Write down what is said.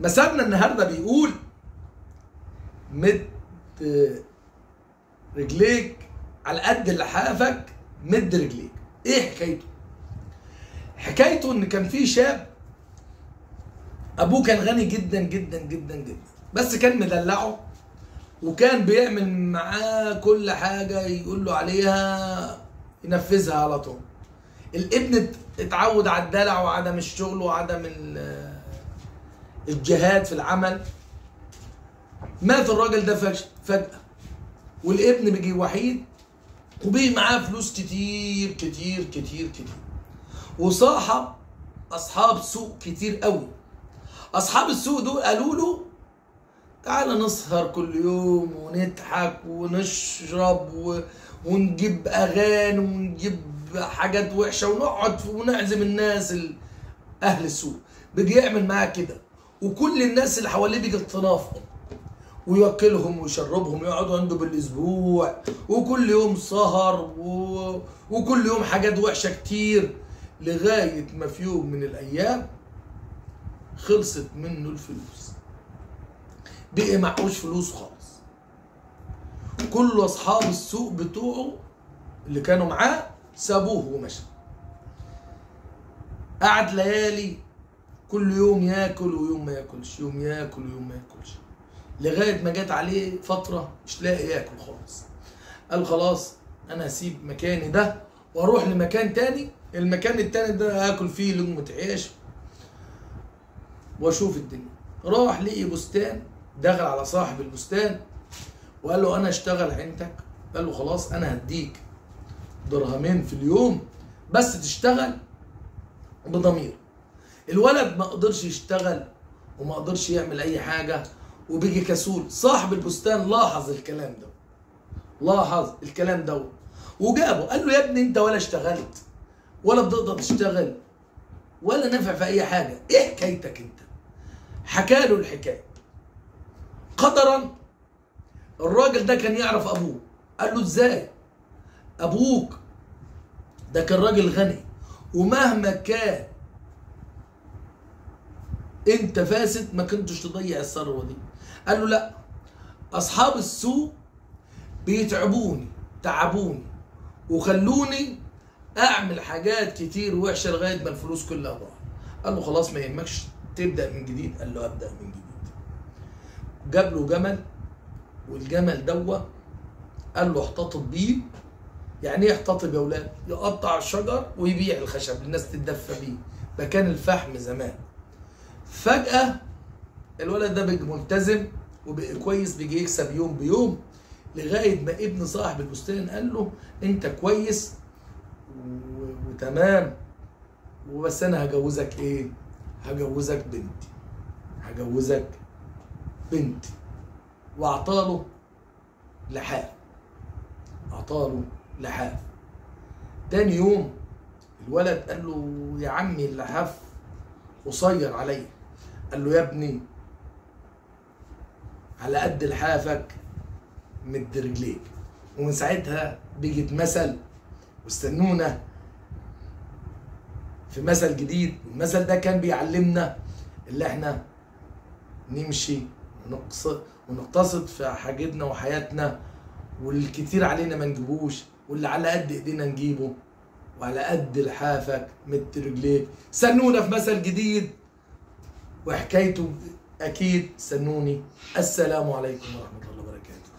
مثلنا النهارده بيقول مد رجليك على قد لحافك، مد رجليك. ايه حكايته؟ حكايته ان كان في شاب ابوه كان غني جدا جدا جدا جدا، بس كان مدلعه وكان بيعمل معاه كل حاجه يقول له عليها ينفذها على طول. الابن اتعود على الدلع وعدم الشغل وعدم الجهاد في العمل. مات الراجل ده فجأة، والابن بيجي وحيد وبيجي معاه فلوس كتير كتير كتير كتير، وصاحب اصحاب سوق كتير قوي. اصحاب السوق دول قالوا له تعالى نسهر كل يوم ونضحك ونشرب ونجيب اغاني ونجيب حاجات وحشه ونقعد ونعزم الناس اهل السوق. بيجي يعمل معاه كده، وكل الناس اللي حواليه بيجي يتنافقوا ويوكلهم ويشربهم، يقعدوا عنده بالاسبوع، وكل يوم سهر وكل يوم حاجات وحشه كتير، لغايه ما في يوم من الايام خلصت منه الفلوس، بقي معهوش فلوس خالص. كل اصحاب السوق بتوعه اللي كانوا معاه سابوه ومشى. قعد ليالي كل يوم ياكل ويوم ما ياكلش، يوم ياكل ويوم ما ياكلش، لغايه ما جت عليه فتره مش لاقي ياكل خالص. قال خلاص انا هسيب مكاني ده واروح لمكان تاني، المكان التاني ده هاكل فيه لقمه عيش واشوف الدنيا. راح لقي بستان، دخل على صاحب البستان وقال له انا اشتغل عندك. قال له خلاص انا هديك درهمين في اليوم بس تشتغل بضمير. الولد ما قدرش يشتغل وما قدرش يعمل اي حاجه وبيجي كسول. صاحب البستان لاحظ الكلام ده، وجابه قال له يا ابني انت ولا اشتغلت ولا بتقدر تشتغل ولا نافع في اي حاجه، ايه حكايتك انت؟ حكى له الحكايه. قدرا الراجل ده كان يعرف ابوه. قال له ازاي؟ ابوك ده كان راجل غني، ومهما كان انت فاسد ما كنتش تضيع الثروه دي. قال له لا، اصحاب السوق تعبوني وخلوني اعمل حاجات كتير وحشه لغايه ما الفلوس كلها ضاعت. قال له خلاص ما يهمكش تبدا من جديد. قال له ابدا من جديد. جاب له جمل، والجمل دوه قال له احتطب بيه. يعني ايه احتطب يا اولاد؟ يقطع الشجر ويبيع الخشب للناس تتدفى بيه، ده كان الفحم زمان. فجأة الولد ده بقى ملتزم وبقى كويس، بيجي يكسب يوم بيوم، لغاية ما ابن صاحب البستان قال له انت كويس وتمام، وبس انا هجوزك ايه؟ هجوزك بنتي. واعطاله لحاف. تاني يوم الولد قال له يا عمي اللحاف قصير عليا. قال له يا ابني على قد لحافك مد رجليك. ومن ساعتها بيجي مثل، واستنونا في مثل جديد. المثل ده كان بيعلمنا اللي احنا نمشي ونقتصد في حاجتنا وحياتنا، والكتير علينا ما نجيبوش، واللي على قد ايدينا نجيبه، وعلى قد لحافك مد رجليك. استنونا في مثل جديد وحكايته اكيد استنوني. السلام عليكم ورحمه الله وبركاته.